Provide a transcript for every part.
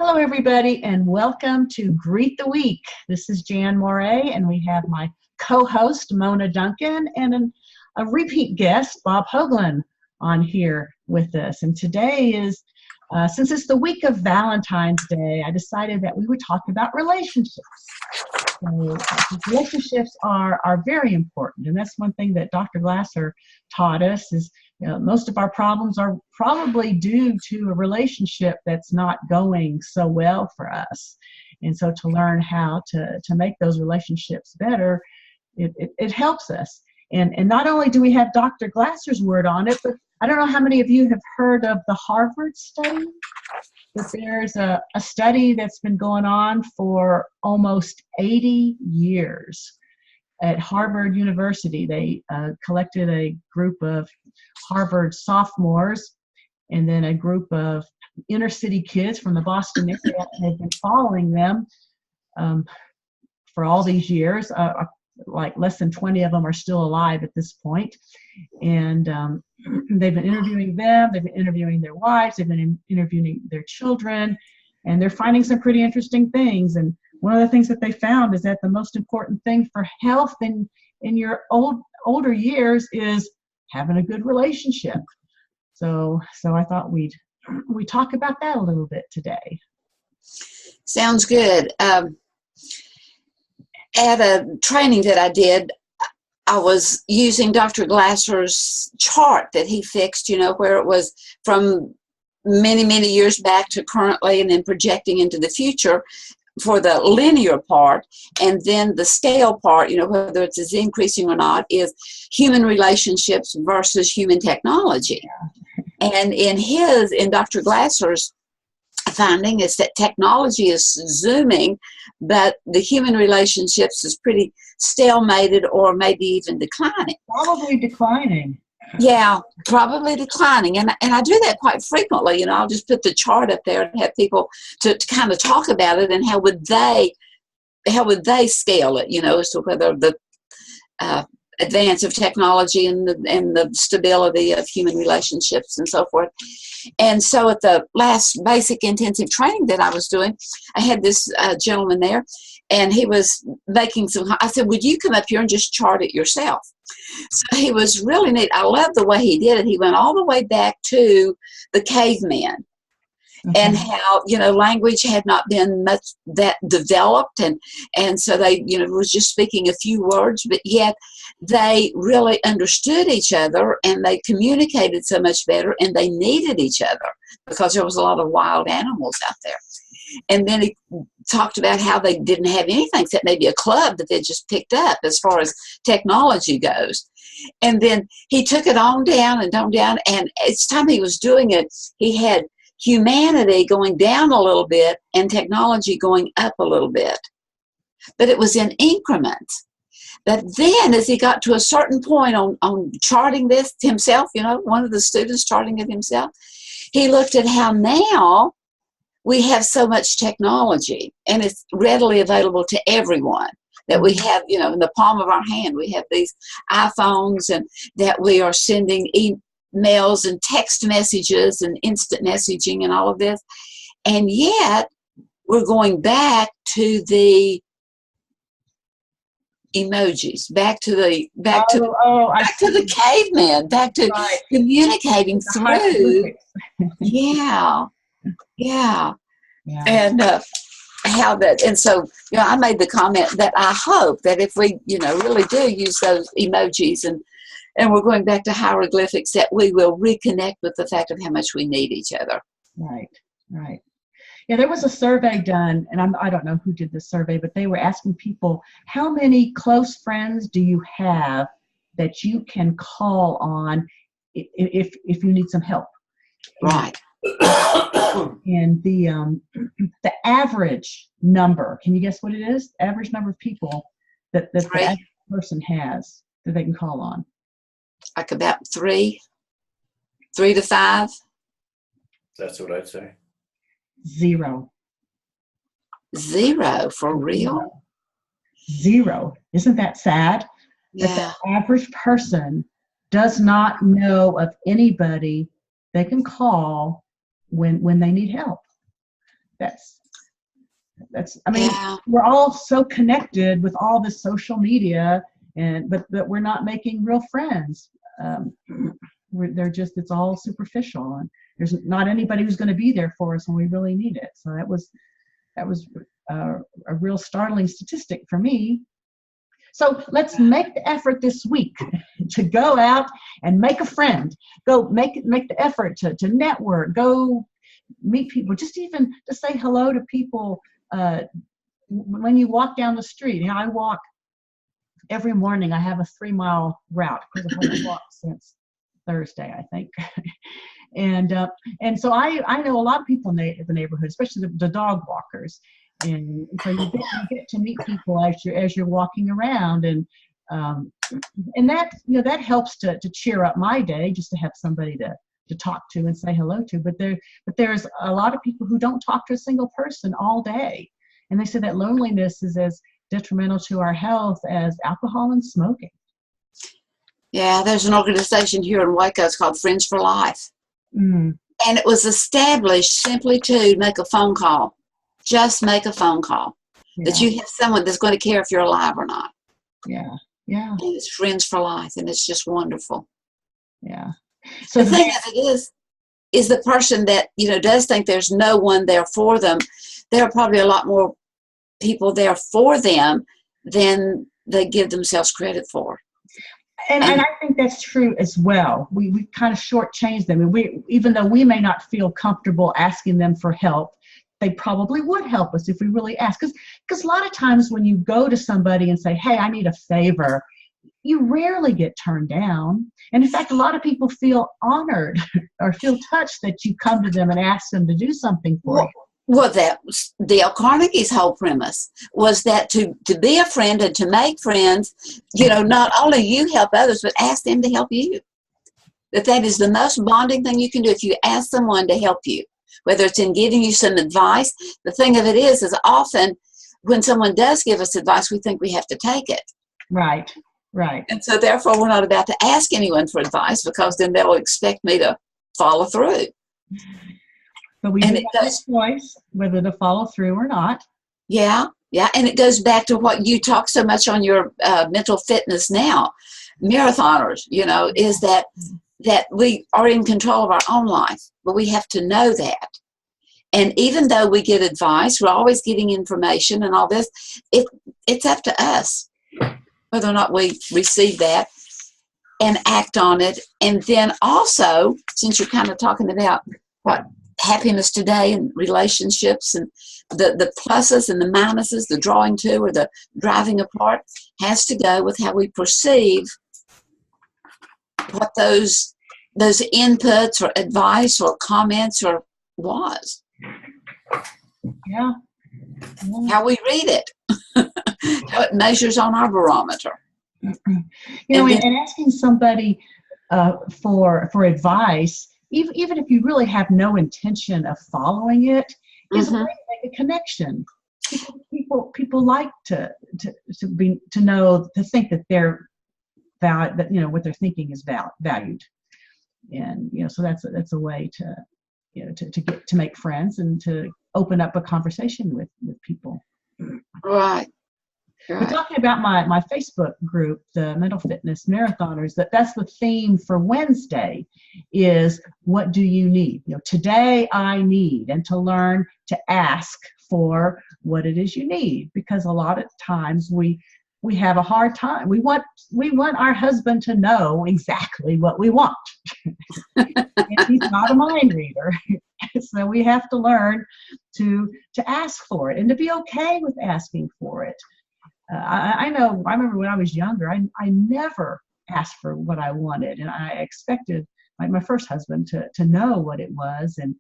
Hello, everybody, and welcome to Greet the Week. This is Jan Moray, and we have my co-host, Mona Duncan, and a repeat guest, Bob Hoagland, on here with us. And today is, since it's the week of Valentine's Day, I decided that we would talk about relationships. So, relationships are very important, and that's one thing that Dr. Glasser taught us is most of our problems are probably due to a relationship that's not going so well for us. And so to learn how to make those relationships better, it helps us. And not only do we have Dr. Glasser's word on it, but I don't know how many of you have heard of the Harvard study, but there's a study that's been going on for almost 80 years. At Harvard University, they collected a group of Harvard sophomores and then a group of inner city kids from the Boston area and have been following them for all these years. Like less than 20 of them are still alive at this point. And they've been interviewing them, they've been interviewing their wives, they've been interviewing their children, and they're finding some pretty interesting things. And one of the things that they found is that the most important thing for health in your older years is having a good relationship. So I thought we'd talk about that a little bit today. Sounds good. At a training that I did, I was using Dr. Glasser's chart that he fixed, where it was from many, many years back to currently and then projecting into the future for the linear part, and then the scale part, whether it's increasing or not, is human relationships versus human technology. And in Dr. Glasser's finding is that technology is zooming, but the human relationships is pretty stalemated or maybe even declining. Probably declining. Yeah, probably declining. And I do that quite frequently. I'll just put the chart up there and have people to kind of talk about it and how would they scale it, as to whether the advance of technology and the stability of human relationships and so forth. And so at the last basic intensive training that I was doing, I had this gentleman there, and he was making I said, would you come up here and just chart it yourself? So he was really neat. I love the way he did it. He went all the way back to the caveman. Mm-hmm. And how, language had not been much that developed. And so they, was just speaking a few words, but yet they really understood each other and they communicated so much better and they needed each other because there was a lot of wild animals out there. And then he talked about how they didn't have anything except maybe a club that they just picked up as far as technology goes. And then he took it on down. And each time he was doing it, he had humanity going down a little bit and technology going up a little bit. But it was in increments. But then as he got to a certain point on charting this himself, one of the students charting it himself, he looked at how now we have so much technology and it's readily available to everyone that we have, in the palm of our hand. We have these iPhones and that we are sending emails and text messages and instant messaging and all of this. And yet we're going back to the emojis, back to the caveman, back to communicating through. Yeah. And how that, and so, I made the comment that I hope that if we, really do use those emojis and we're going back to hieroglyphics, that we will reconnect with the fact of how much we need each other. Right. Yeah, there was a survey done, and I don't know who did this survey, but they were asking people, how many close friends do you have that you can call on if you need some help? Right. And the average number, can you guess what it is? The average number of people that the average person has that they can call on. Like about 3 to 5. That's what I'd say. 0. 0 for real? 0. Isn't that sad? Yeah. That the average person does not know of anybody they can call when they need help. I mean, Yeah. we're all so connected with all this social media, but we're not making real friends. It's all superficial, and there's not anybody who's going to be there for us when we really need it. So that was a real startling statistic for me. So let's make the effort this week to go out and make a friend. Go make the effort to network. Go meet people. Just even to say hello to people when you walk down the street. I walk every morning. I have a 3-mile route because I haven't walked since Thursday, I think. and so I know a lot of people in the neighborhood, especially the dog walkers. And so you get to meet people as you're walking around, and that helps to cheer up my day, just to have somebody to talk to and say hello to. But there's a lot of people who don't talk to a single person all day, and they say that loneliness is as detrimental to our health as alcohol and smoking. Yeah, there's an organization here in Waco. It's called Friends for Life, and it was established simply to make a phone call. Just make a phone call. That you have someone that's going to care if you're alive or not. Yeah. And it's Friends for Life, and it's just wonderful. Yeah. So the thing of it is the person that, does think there's no one there for them, there are probably a lot more people there for them than they give themselves credit for. And I think that's true as well. We kind of shortchange them. And even though we may not feel comfortable asking them for help, they probably would help us if we really ask. Because a lot of times when you go to somebody and say, hey, I need a favor, you rarely get turned down. And in fact, a lot of people feel honored or feel touched that you come to them and ask them to do something for you. Well, that was Dale Carnegie's whole premise, was that to be a friend and to make friends, not only you help others, but ask them to help you. That is the most bonding thing you can do, if you ask someone to help you. Whether it's in giving you some advice. The thing of it is often when someone does give us advice, we think we have to take it. Right. And so therefore we're not about to ask anyone for advice, because then they'll expect me to follow through. But we have a choice whether to follow through or not. Yeah. And it goes back to what you talk so much on your mental fitness now, marathoners, is that we are in control of our own life, but we have to know that. And even though we get advice, we're always getting information and all this, it's up to us whether or not we receive that and act on it. And then also, since you're kind of talking about what happiness today and relationships and the pluses and the minuses, the drawing to or the driving apart, has to go with how we perceive what those inputs or advice or comments or was. Yeah. How we read it. How it measures on our barometer. And asking somebody for advice, even if you really have no intention of following it, is a way to make a connection. People like to know, to think that they're valid, that what they're thinking is valued, and so that's a way to make friends and to open up a conversation with people. Right. We're talking about my Facebook group, the Mental Fitness Marathoners. That's the theme for Wednesday, is what do you need? Today I need, and to learn to ask for what it is you need, because a lot of times we have a hard time. We want our husband to know exactly what we want. And he's not a mind reader. So we have to learn to ask for it and to be okay with asking for it. I remember when I was younger, I never asked for what I wanted, and I expected my first husband to know what it was, and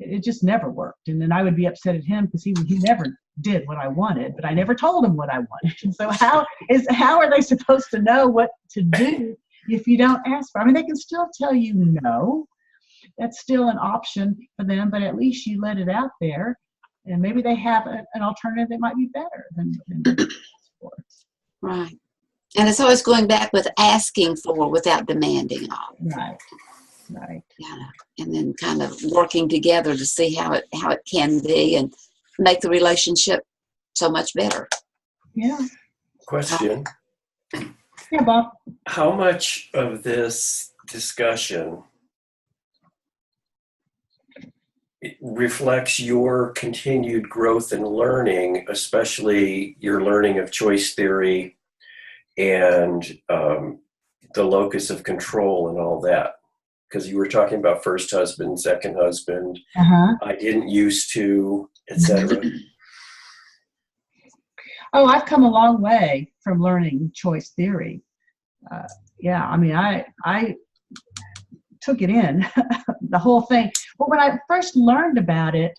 it just never worked. And then I would be upset at him because he never did what I wanted, but I never told him what I wanted. And so how are they supposed to know what to do if you don't ask for it? I mean, they can still tell you no. That's still an option for them, but at least you let it out there, and maybe they have an alternative that might be better than for. Right. And it's always going back with asking for without demanding of. Right. Yeah. And then kind of working together to see how it can be, and make the relationship so much better. Yeah. Question. Yeah, Bob. How much of this discussion reflects your continued growth and learning, especially your learning of choice theory and the locus of control and all that? Because you were talking about first husband, second husband, I didn't used to, etc. Oh, I've come a long way from learning choice theory. Yeah, I mean, I took it in, the whole thing. But when I first learned about it,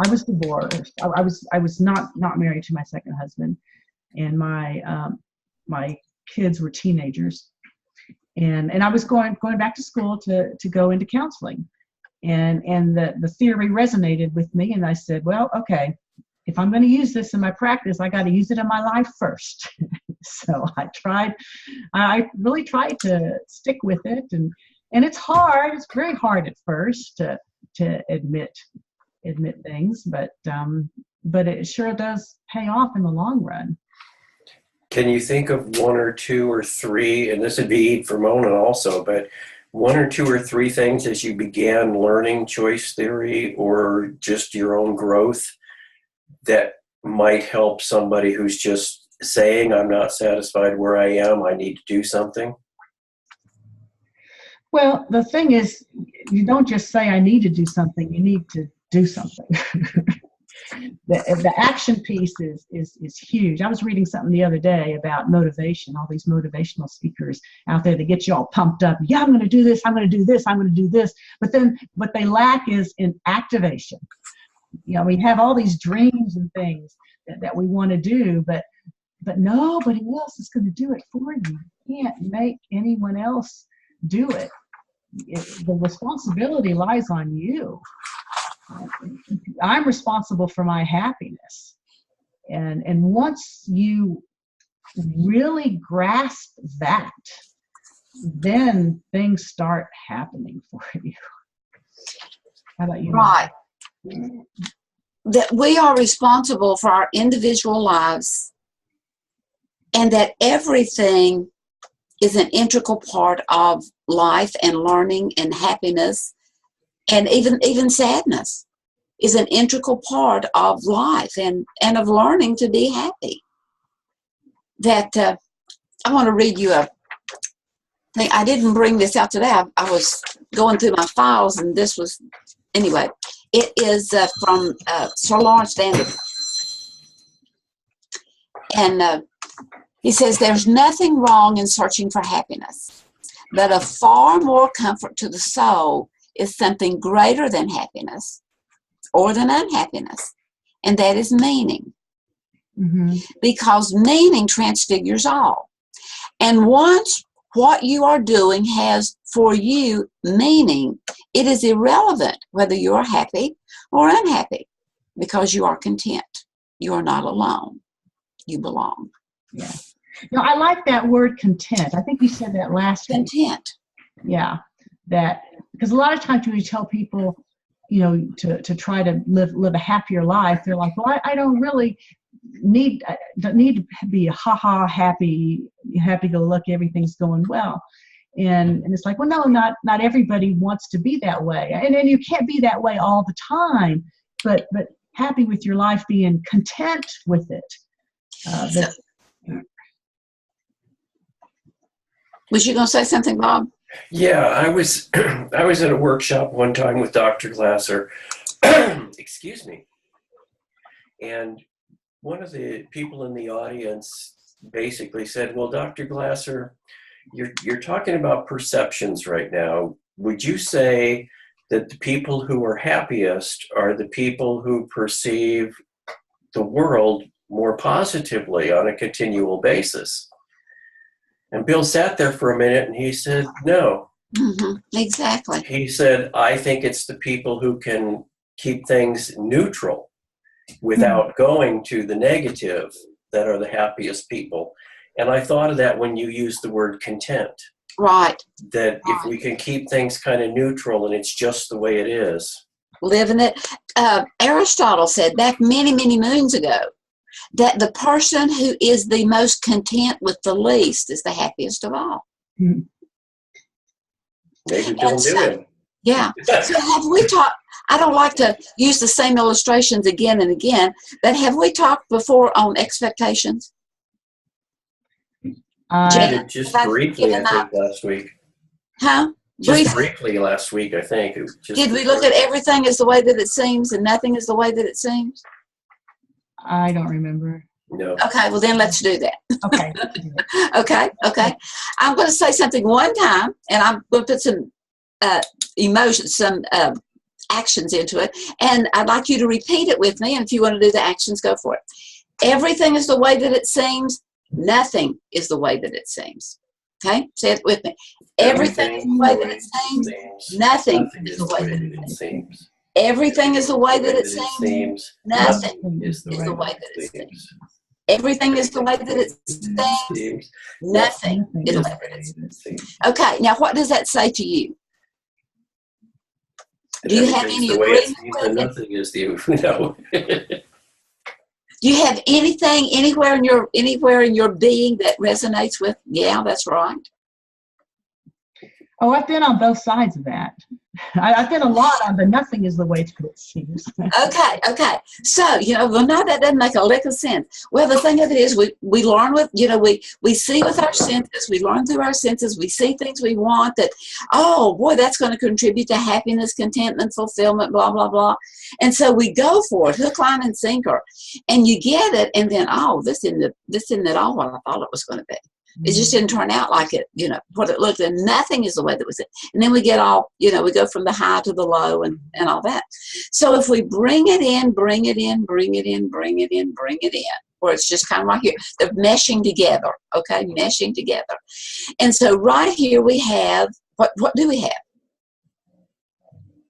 I was divorced. I was not married to my second husband, and my kids were teenagers, and I was going back to school to go into counseling, and the theory resonated with me, and I said, well, okay, if I'm going to use this in my practice, I got to use it in my life first. So I really tried to stick with it, and it's hard. It's very hard at first to admit things, but it sure does pay off in the long run. Can you think of one or two or three, and this would be for Mona also, but one or two or three things as you began learning choice theory or just your own growth that might help somebody who's just saying, I'm not satisfied where I am, I need to do something? Well, the thing is, you don't just say, I need to do something, you need to do something. The action piece is huge. I was reading something the other day about motivation, all these motivational speakers out there that get you all pumped up. Yeah, I'm going to do this, I'm going to do this, I'm going to do this. But then what they lack is in activation. You know, we have all these dreams and things that we want to do, but nobody else is going to do it for you. You can't make anyone else do it. The responsibility lies on you. I'm responsible for my happiness. And once you really grasp that, then things start happening for you. How about you? Right. That we are responsible for our individual lives, and that everything is an integral part of life and learning and happiness, and even sadness is an integral part of life and of learning to be happy. That I want to read you a thing. I didn't bring this out today. I was going through my files, and this was, anyway, it is from Sir Lawrence Vanderbilt. And he says, there's nothing wrong in searching for happiness, but of far more comfort to the soul is something greater than happiness or than unhappiness, and that is meaning. Mm-hmm. Because meaning transfigures all. And once what you are doing has for you meaning, it is irrelevant whether you are happy or unhappy, because you are content. You are not alone. You belong. Yeah. No, I like that word content. I think you said that last week. Content. Yeah. That, because a lot of times when you tell people, you know, to try to live a happier life, they're like, well, I don't really need to be a happy go lucky, everything's going well. And it's like, well, no, not everybody wants to be that way. And you can't be that way all the time, but happy with your life, being content with it. Was you going to say something, Bob? Yeah, I was at a workshop one time with Dr. Glasser. Excuse me. And one of the people in the audience basically said, well, Dr. Glasser, you're talking about perceptions right now. Would you say that the people who are happiest are the people who perceive the world more positively on a continual basis? And Bill sat there for a minute and he said, no. Mm-hmm. Exactly. He said, I think it's the people who can keep things neutral without going to the negative that are the happiest people. And I thought of that when you used the word content. Right. That if we can keep things kind of neutral and it's just the way it is. Living it. Aristotle said back many, many moons ago that the person who is the most content with the least is the happiest of all. Hmm. Maybe don't do it. Yeah. So have we talked, I don't like to use the same illustrations again and again, but have we talked before on expectations? Did just briefly, I think, last week. Huh? Just briefly last week, I think. Did we look at everything as the way that it seems and nothing is the way that it seems? I don't remember. No. Okay, well then let's do that. Okay. Okay. I'm going to say something one time, and I'm going to put some emotions, some actions into it, and I'd like you to repeat it with me, and if you want to do the actions, go for it. Everything is the way that it seems. Nothing is the way that it seems. Okay? Say it with me. Everything is the way that it seems. Nothing is the way that it seems. Everything is the way that it seems. Nothing is the way that it seems. Everything is the way that it seems. Nothing is the way that it seems. Okay, now what does that say to you? Do you have any agreement with it? Nothing is the no. Do you have anything anywhere in your being that resonates with? Yeah, that's right. Oh, I've been on both sides of that. I've been a lot on the nothing is the way it seems. Okay. So, well, no, that doesn't make a lick of sense. Well, the thing of it is we learn with, we see with our senses, we learn through our senses, we see things we want that, oh, boy, that's going to contribute to happiness, contentment, fulfillment, blah, blah, blah. And so we go for it, hook, line, and sinker. And you get it, and then, oh, this isn't at all what I thought it was going to be. It just didn't turn out like it, what it looked, and nothing is the way that was it. And then we get all, we go from the high to the low and all that. So if we bring it in, bring it in, bring it in, bring it in, bring it in, where it's just kind of right here, they're meshing together, okay, meshing together. And so right here we have, what do we have?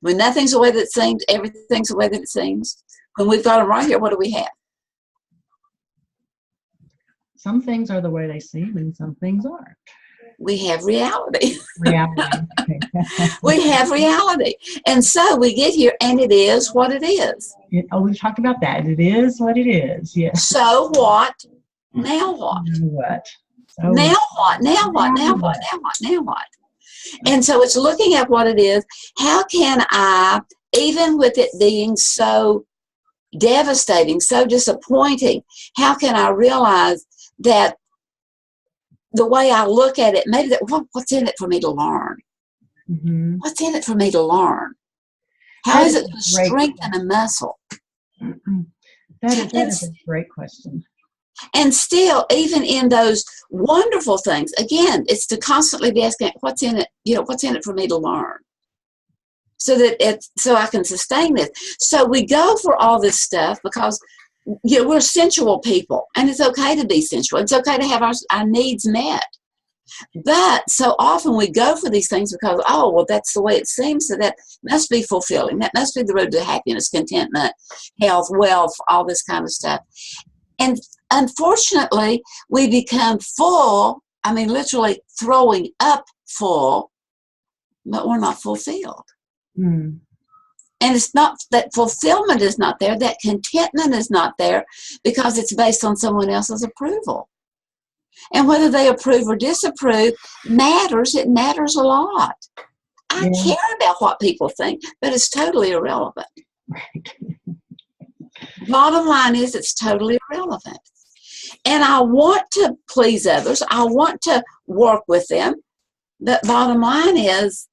When nothing's the way that it seems, everything's the way that it seems. When we've got them right here, what do we have? Some things are the way they seem and some things aren't. We have reality. Reality. We have reality. And so we get here and it is what it is. We've talked about that. It is what it is. Yes. So what? Now what? Now what? And so it's looking at what it is. How can I, even with it being so devastating, so disappointing, how can I realize that the way I look at it, maybe that what's in it for me to learn? Mm-hmm. What's in it for me to learn? How is it to strengthen a muscle? Mm-hmm. That is a great question. And still, even in those wonderful things, again, it's to constantly be asking, what's in it? What's in it for me to learn? So I can sustain this. So we go for all this stuff because we're sensual people, and it's okay to be sensual. It's okay to have our needs met. But so often we go for these things because, oh, well, that's the way it seems, so that must be fulfilling. That must be the road to happiness, contentment, health, wealth, all this kind of stuff. And unfortunately, we become full, literally throwing up full, but we're not fulfilled. Mm. And it's not that fulfillment is not there, that contentment is not there because it's based on someone else's approval. And whether they approve or disapprove matters. It matters a lot. I care about what people think, but it's totally irrelevant. Right. Bottom line is it's totally irrelevant. And I want to please others. I want to work with them. But bottom line is,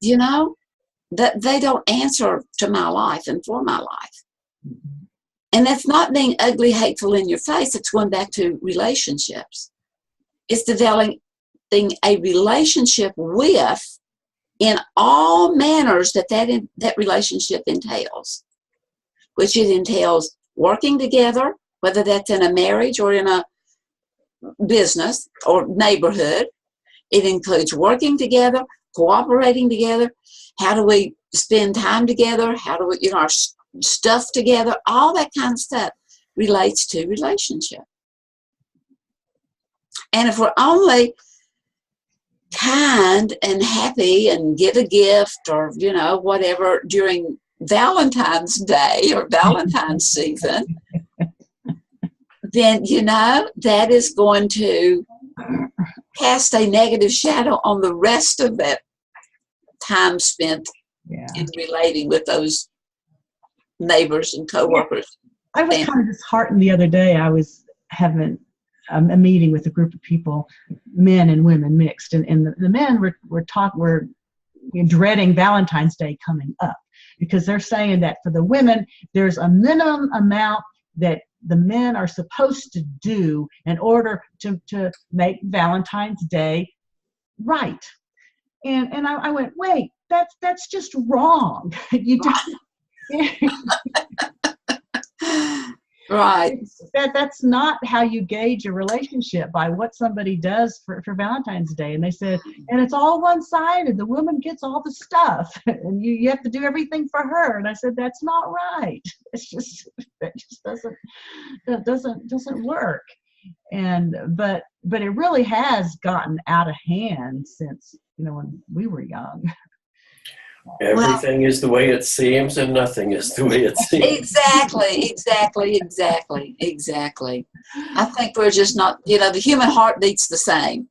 that they don't answer to my life and for my life. Mm-hmm. And that's not being ugly, hateful in your face. It's going back to relationships. It's developing a relationship with, in all manners that relationship entails, which it entails working together, whether that's in a marriage or in a business or neighborhood. It includes working together, cooperating together. How do we spend time together? How do we, our stuff together? All that kind of stuff relates to relationship. And if we're only kind and happy and give a gift or, whatever during Valentine's Day or Valentine's season, then, that is going to cast a negative shadow on the rest of that time spent in relating with those neighbors and coworkers. I was kind of disheartened the other day. I was having a meeting with a group of people, men and women mixed, and the men were dreading Valentine's Day coming up, because they're saying that for the women, there's a minimum amount that the men are supposed to do in order to make Valentine's Day right. And I went, wait, that's just wrong. You don't. Right. That's not how you gauge a relationship, by what somebody does for Valentine's Day. And they said, and it's all one-sided. The woman gets all the stuff, and you have to do everything for her. And I said, that's not right. It's just doesn't work. And but it really has gotten out of hand since when we were young. Everything is the way it seems, and nothing is the way it seems. Exactly. I think we're just not, the human heart beats the same.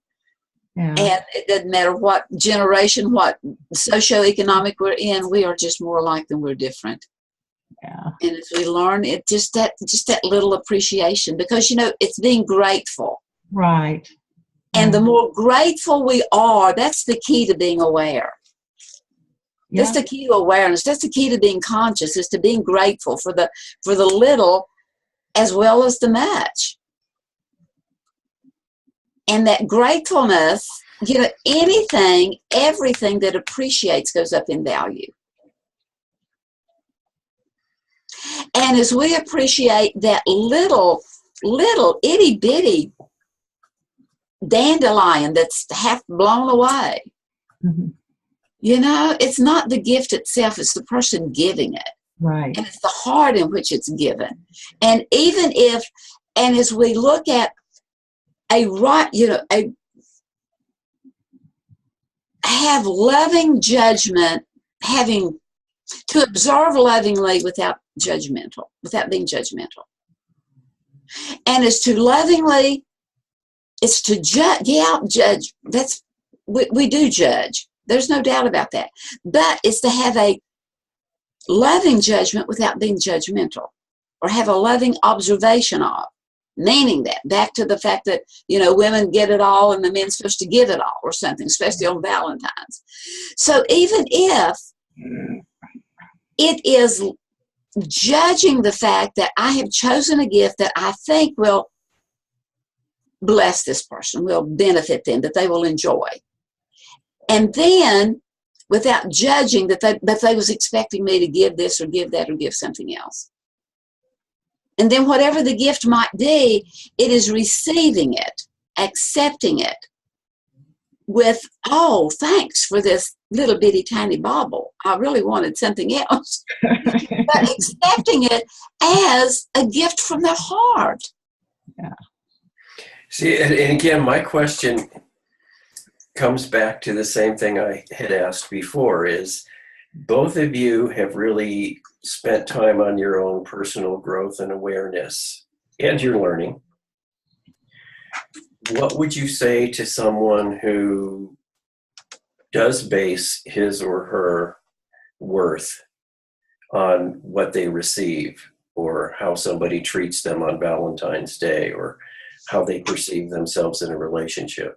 Yeah. And it doesn't matter what generation, what socioeconomic we're in, we are just more alike than we're different. Yeah. And as we learn, it just that little appreciation, because, it's being grateful. Right. And the more grateful we are, that's the key to being aware. Yeah. That's the key to awareness. That's the key to being conscious, is to being grateful for the little as well as the much. And that gratefulness, everything that appreciates goes up in value. And as we appreciate that little itty bitty dandelion that's half blown away, mm-hmm. It's not the gift itself, it's the person giving it. Right. And it's the heart in which it's given. And as we look at have loving judgment, having to observe lovingly without being judgmental. And it's to lovingly, it's to judge. We do judge. There's no doubt about that. But it's to have a loving judgment without being judgmental, or have a loving observation of, meaning that, back to the fact that, women get it all and the men's supposed to give it all or something, especially on Valentine's. So even if it is judging the fact that I have chosen a gift that I think will bless this person, will benefit them, that they will enjoy. And then, without judging that they was expecting me to give this or give that or give something else. And then whatever the gift might be, it is receiving it, accepting it with, oh, thanks for this little bitty tiny bauble. I really wanted something else. But accepting it as a gift from their heart. Yeah. See, and again, my question comes back to the same thing I had asked before, is both of you have really spent time on your own personal growth and awareness and your learning. What would you say to someone who does base his or her worth on what they receive, or how somebody treats them on Valentine's Day, or how they perceive themselves in a relationship?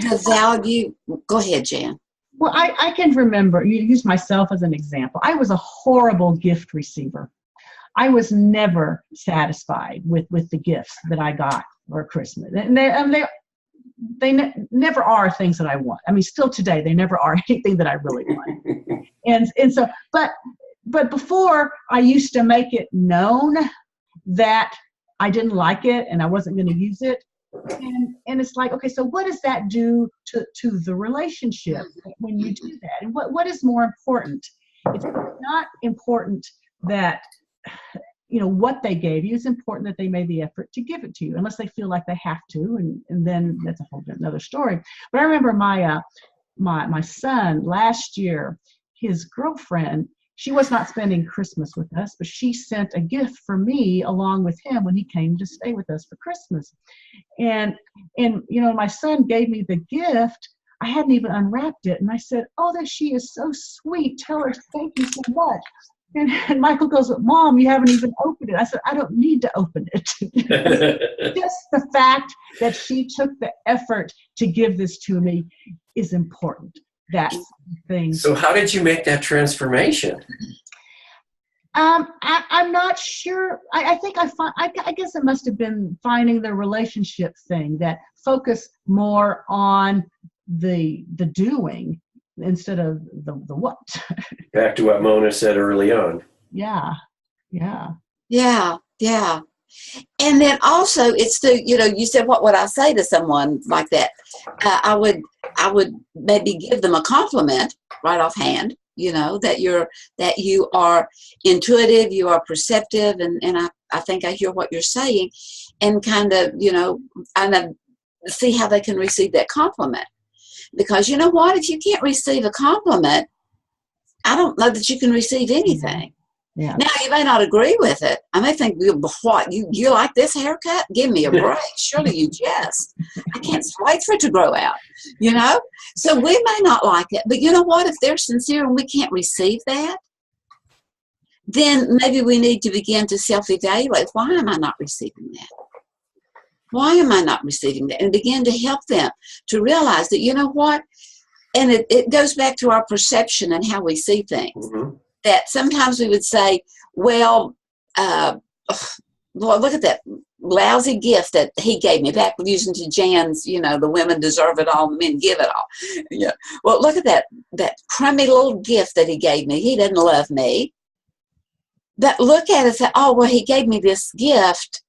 The value, go ahead, Jan. Well, I can remember, you use myself as an example. I was a horrible gift receiver. I was never satisfied with the gifts that I got for Christmas. And they never are things that I want. I mean, still today, they never are anything that I really want. And so, but before, I used to make it known that I didn't like it and I wasn't going to use it. And it's like, okay, so what does that do to the relationship when you do that? And what is more important? It's not important that, what they gave you. It's important that they made the effort to give it to you, unless they feel like they have to, and then that's a whole another story. But I remember my my son last year, his girlfriend, she was not spending Christmas with us, but she sent a gift for me along with him when he came to stay with us for Christmas. And my son gave me the gift. I hadn't even unwrapped it. And I said, "Oh, that she is so sweet. Tell her thank you so much." And Michael goes, "Mom, you haven't even opened it." I said, "I don't need to open it." Just the fact that she took the effort to give this to me is important. That's the thing. So how did you make that transformation? I'm not sure. I think I guess it must have been finding the relationship thing that focus more on the doing instead of the what. Back to what Mona said early on. Yeah. And then also it's you said, what would I say to someone like that? I would maybe give them a compliment right offhand, that you are intuitive, you are perceptive, and I think I hear what you're saying, and kind of see how they can receive that compliment. Because you know what, if you can't receive a compliment, I don't know that you can receive anything. Yeah. Now, you may not agree with it. I may think, what, you like this haircut? Give me a break. Surely you jest. I can't wait for it to grow out, So we may not like it. But you know what? If they're sincere and we can't receive that, then maybe we need to begin to self-evaluate. Why am I not receiving that? Why am I not receiving that? And begin to help them to realize that, you know what? And it goes back to our perception and how we see things. Mm-hmm. That sometimes we would say, well, look at that lousy gift that he gave me, back using to Jan's, the women deserve it all, the men give it all. Yeah. Well, look at that crummy little gift that he gave me. He doesn't love me. But look at it and say, oh, well, he gave me this gift.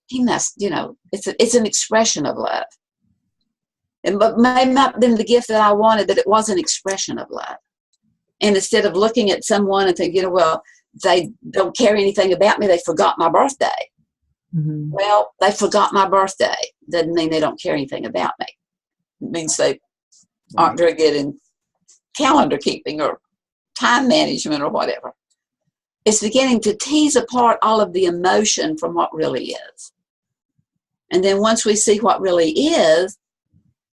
He must, it's an expression of love. But maybe not been the gift that I wanted, but it was an expression of love. And instead of looking at someone and thinking, well, they don't care anything about me, they forgot my birthday. Mm-hmm. Well, they forgot my birthday. Doesn't mean they don't care anything about me. It means they aren't very good in calendar keeping or time management or whatever. It's beginning to tease apart all of the emotion from what really is. And then once we see what really is,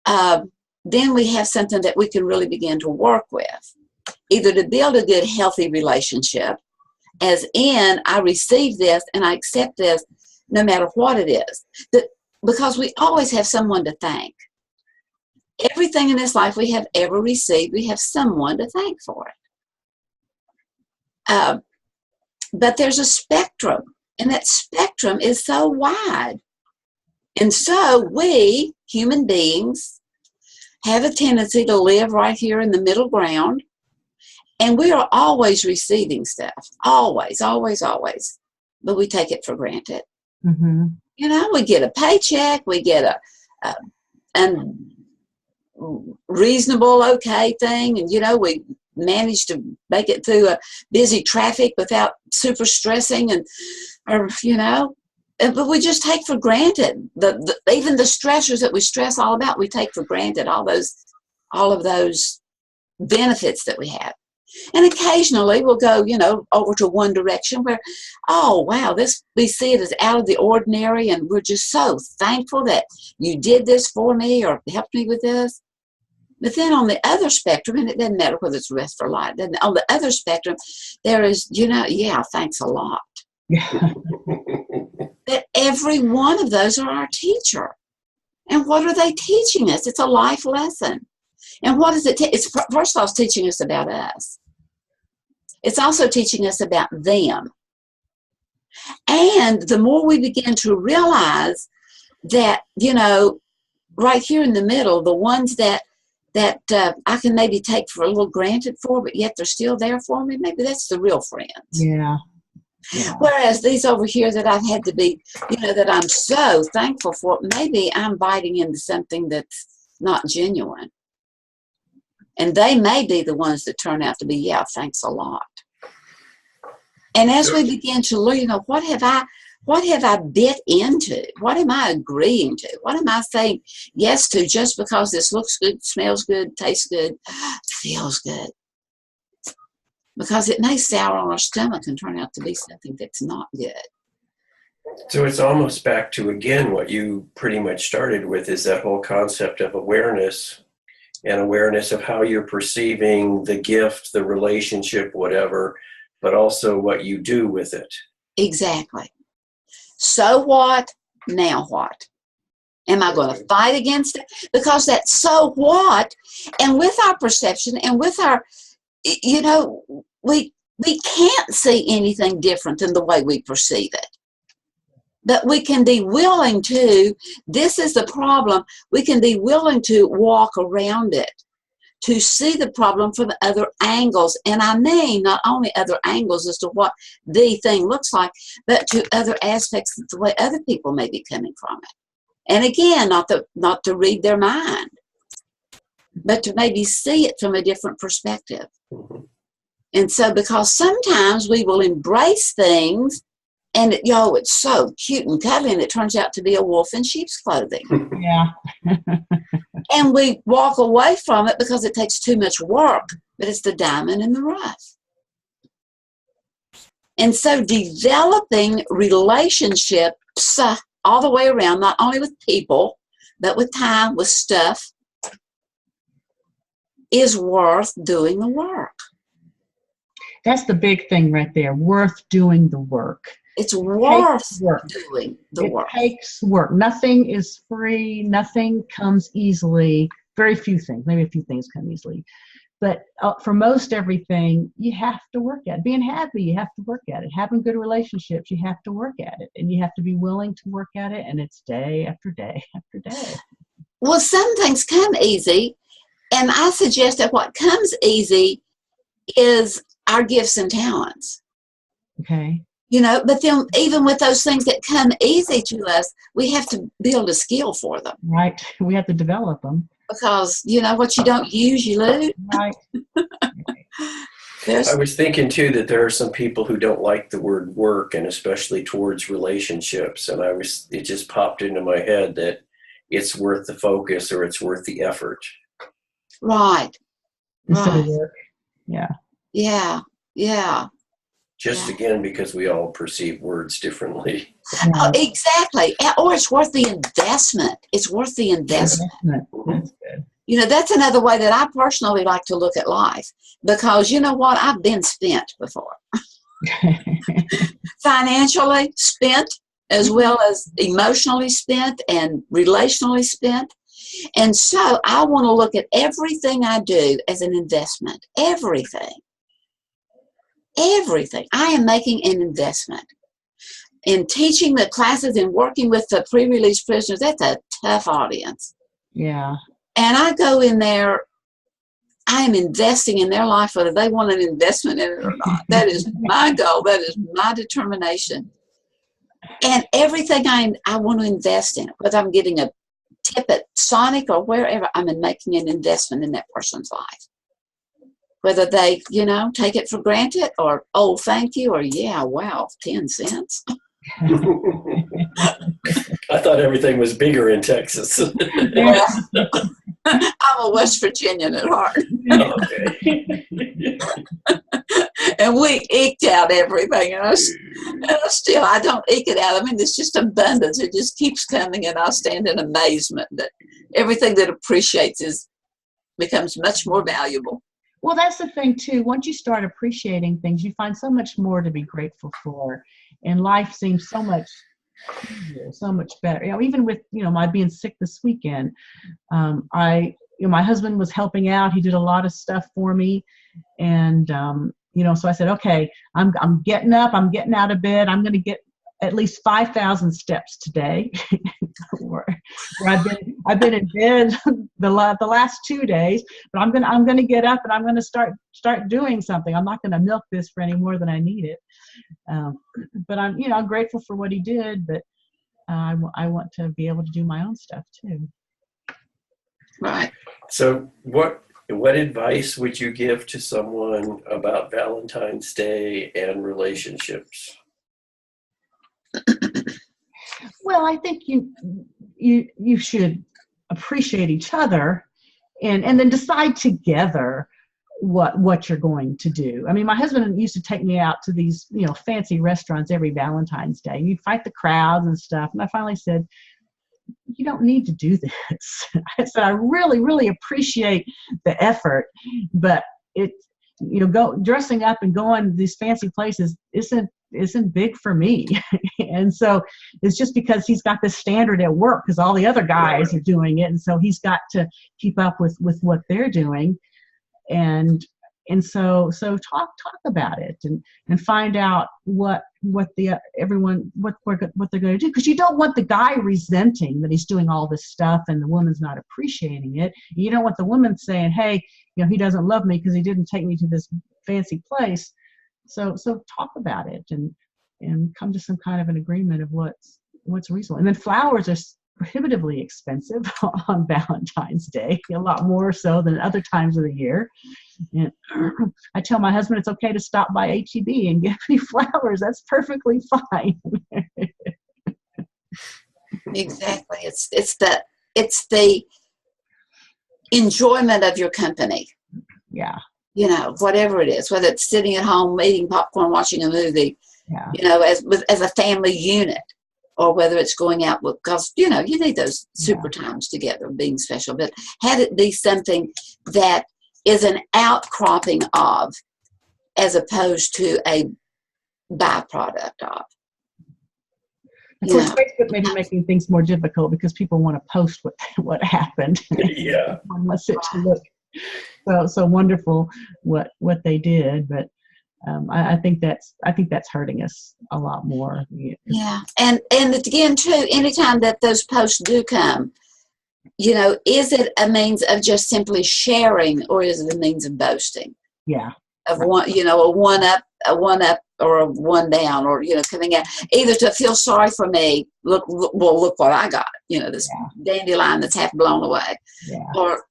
then we have something that we can really begin to work with. Either to build a good, healthy relationship, as in, I receive this and I accept this no matter what it is. Because we always have someone to thank. Everything in this life we have ever received, we have someone to thank for it. But there's a spectrum, and that spectrum is so wide. And so we, human beings, have a tendency to live right here in the middle ground. And we are always receiving stuff. Always, always, always. But we take it for granted. Mm-hmm. We get a paycheck. We get a reasonable, okay thing. And, we manage to make it through a busy traffic without super stressing. But we just take for granted. Even the stressors that we stress all about, we take for granted all of those benefits that we have. And occasionally we'll go, over to one direction where, oh, wow, we see it as out of the ordinary, and we're just so thankful that you did this for me or helped me with this. But then on the other spectrum, and it doesn't matter whether it's rest or light, on the other spectrum, there is, thanks a lot. That every one of those are our teacher. And what are they teaching us? It's a life lesson. And what is it? First of all, it's teaching us about us. It's also teaching us about them. And the more we begin to realize that, right here in the middle, the ones that I can maybe take for a little granted for, but yet they're still there for me, maybe that's the real friends. Yeah. Whereas these over here that I've had to be, that I'm so thankful for, maybe I'm biting into something that's not genuine. And they may be the ones that turn out to be, thanks a lot. And as we begin to learn, what have What have I bit into? What am I agreeing to? What am I saying yes to just because this looks good, smells good, tastes good, feels good? Because it may sour on our stomach and turn out to be something that's not good. So it's almost back to, again, what you pretty much started with, is that whole concept of awareness, and awareness of how you're perceiving the gift, the relationship, whatever, but also what you do with it. Exactly. So what? Now what? Am I going to fight against it? Because that so what, and with our perception and with our, you know, we can't see anything different than the way we perceive it. But we can be willing to, this is the problem, we can be willing to walk around it, to see the problem from other angles. And I mean not only other angles as to what the thing looks like, but to other aspects of the way other people may be coming from it. And again, not to read their mind, but to maybe see it from a different perspective. Mm-hmm. And so, because sometimes we will embrace things and it's so cute and cuddly, and it turns out to be a wolf in sheep's clothing. Yeah. And we walk away from it because it takes too much work, but it's the diamond in the rough. And so developing relationships all the way around, not only with people, but with time, with stuff, is worth doing the work. That's the big thing right there. Worth doing the work. It's worth work. doing the work. It takes work. Nothing is free. Nothing comes easily. Very few things. Maybe a few things come easily. But for most everything, you have to work at it. Being happy, you have to work at it. Having good relationships, you have to work at it. And you have to be willing to work at it. And it's day after day after day. Well, some things come easy. And I suggest that what comes easy is our gifts and talents. Okay. But then even with those things that come easy to us, we have to build a skill for them. Right. We have to develop them. Because, what you don't use, you lose. Right. I was thinking, too, that there are some people who don't like the word work, and especially towards relationships. And it just popped into my head that it's worth the focus, or it's worth the effort. Right. Instead of work. Yeah. Yeah. Yeah. Just again, because we all perceive words differently. Oh, exactly. Or it's worth the investment. It's worth the investment. That's good. That's another way that I personally like to look at life. Because you know what? I've been spent before. Financially spent, as well as emotionally spent and relationally spent. And so I want to look at everything I do as an investment. Everything. I am making an investment. In teaching the classes and working with the pre-release prisoners, that's a tough audience. Yeah. And I go in there, I am investing in their life, whether they want an investment in it or not. That is my goal. That is my determination. And everything I want to invest in, whether I'm getting a tip at Sonic or wherever, I'm making an investment in that person's life. Whether they, take it for granted or, oh, thank you, or yeah, wow, 10 cents. I thought everything was bigger in Texas. Well, I'm a West Virginian at heart. Okay. And we eked out everything. And I don't eke it out. I mean, it's just abundance. It just keeps coming, and I stand in amazement that everything that appreciates becomes much more valuable. Well, that's the thing, too. Once you start appreciating things, you find so much more to be grateful for. And life seems so much easier, so much better. Even with, my being sick this weekend, my husband was helping out. He did a lot of stuff for me. And, so I said, okay, I'm getting up. I'm getting out of bed. I'm going to get at least 5,000 steps today. where I've been in bed the last 2 days, but I'm gonna get up and I'm gonna start doing something. I'm not gonna milk this for any more than I need it. But I'm grateful for what he did, but I want to be able to do my own stuff too. Right. So what advice would you give to someone about Valentine's Day and relationships? Well, I think you should appreciate each other, and then decide together what you're going to do. I mean, my husband used to take me out to these, fancy restaurants every Valentine's Day. You'd fight the crowds and stuff. And I finally said, you don't need to do this. I said, I really, really appreciate the effort, but dressing up and going to these fancy places isn't big for me. And so it's just because he's got this standard at work because all the other guys are doing it. And so he's got to keep up with what they're doing. And so talk about it and find out what they're going to do, because you don't want the guy resenting that he's doing all this stuff and the woman's not appreciating it. You don't want the woman saying, hey, he doesn't love me because he didn't take me to this fancy place. So talk about it and come to some kind of an agreement of what's reasonable. And then flowers are prohibitively expensive on Valentine's Day, a lot more so than other times of the year. And I tell my husband it's okay to stop by H-E-B and give me flowers. That's perfectly fine. Exactly. It's the enjoyment of your company. Yeah. Whatever it is, whether it's sitting at home eating popcorn, watching a movie, as a family unit. Or whether it's going out because, you need those super times together, being special. But have it be something that is an outcropping of, as opposed to a byproduct of. Of course, Facebook may be making things more difficult because people want to post what happened. Yeah. Unless it look so wonderful what they did, but. I think that's hurting us a lot more. Yeah, and again too, anytime that those posts do come, is it a means of just simply sharing, or is it a means of boasting? Yeah. Of one, a one up, or a one down, or coming out either to feel sorry for me. Look what I got. This dandelion that's half blown away, or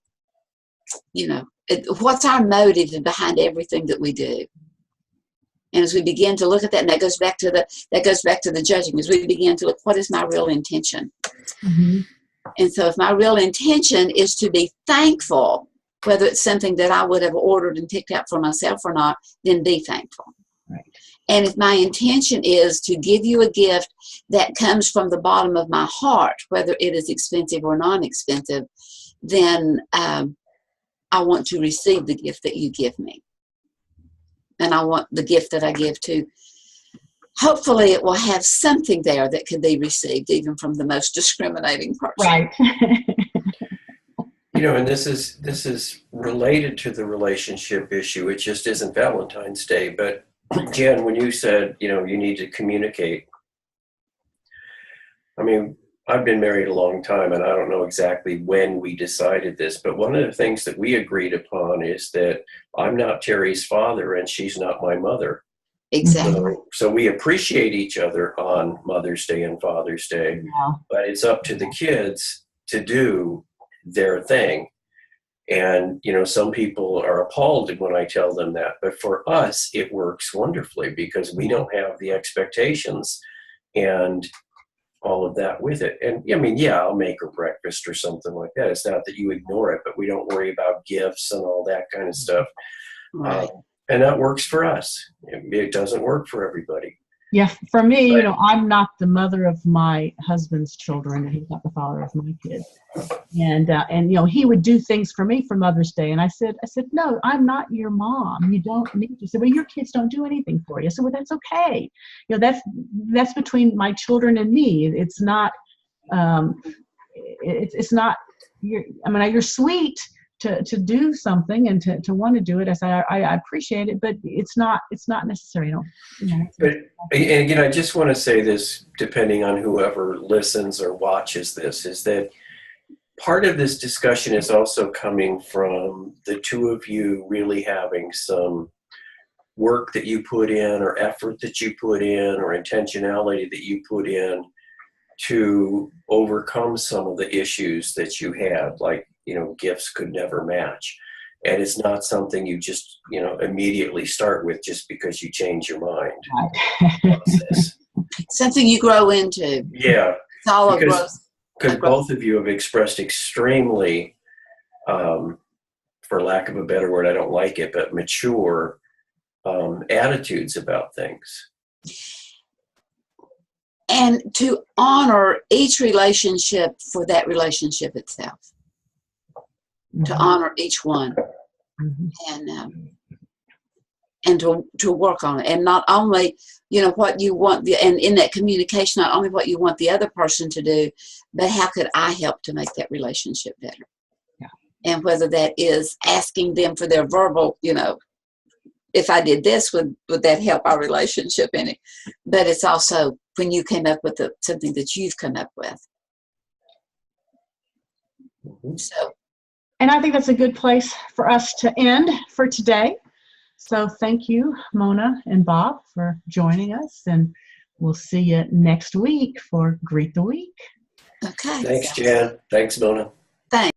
what's our motive behind everything that we do? And as we begin to look at that, and that goes back to the judging, as we begin to look, what is my real intention? Mm-hmm. And so if my real intention is to be thankful, whether it's something that I would have ordered and picked out for myself or not, then be thankful. Right. And if my intention is to give you a gift that comes from the bottom of my heart, whether it is expensive or non-expensive, then I want to receive the gift that you give me. And I want the gift that I give to, hopefully it will have something there that can be received even from the most discriminating person. Right. And this is related to the relationship issue. It just isn't Valentine's Day. But Jen, when you said, you need to communicate, I mean, I've been married a long time, and I don't know exactly when we decided this, but one of the things that we agreed upon is that I'm not Terry's father and she's not my mother. Exactly. So we appreciate each other on Mother's Day and Father's Day, but it's up to the kids to do their thing. And, some people are appalled when I tell them that, but for us, it works wonderfully because we don't have the expectations and all of that with it. And I mean, I'll make her breakfast or something like that. It's not that you ignore it, but we don't worry about gifts and all that kind of stuff. Right. And that works for us. It doesn't work for everybody. Yeah, for me, I'm not the mother of my husband's children, and he's not the father of my kids. And he would do things for me for Mother's Day, and I said, no, I'm not your mom. You don't need to. He said, well, your kids don't do anything for you. So well, that's okay. That's between my children and me. It's not. It's not. You're sweet to do something and to want to do it. I appreciate it, but it's not necessary. But and again, I just want to say this, depending on whoever listens or watches this, is that part of this discussion is also coming from the two of you really having some work that you put in, or effort that you put in, or intentionality that you put in to overcome some of the issues that you had, like, gifts could never match. And it's not something you just, immediately start with just because you change your mind. Something you grow into. Yeah. It's all a because growth. both of you have expressed extremely, for lack of a better word, I don't like it, but mature attitudes about things. And to honor each relationship for that relationship itself. To honor each one. And to work on it, and not only what you want and in that communication, not only what you want the other person to do, but how could I help to make that relationship better. And whether that is asking them for their verbal, if I did this, would that help our relationship any? But it's also when you came up with something that you've come up with. So, and I think that's a good place for us to end for today. So thank you, Mona and Bob, for joining us, and we'll see you next week for Greet the Week. Okay. Thanks, Jan. Thanks, Mona. Thanks.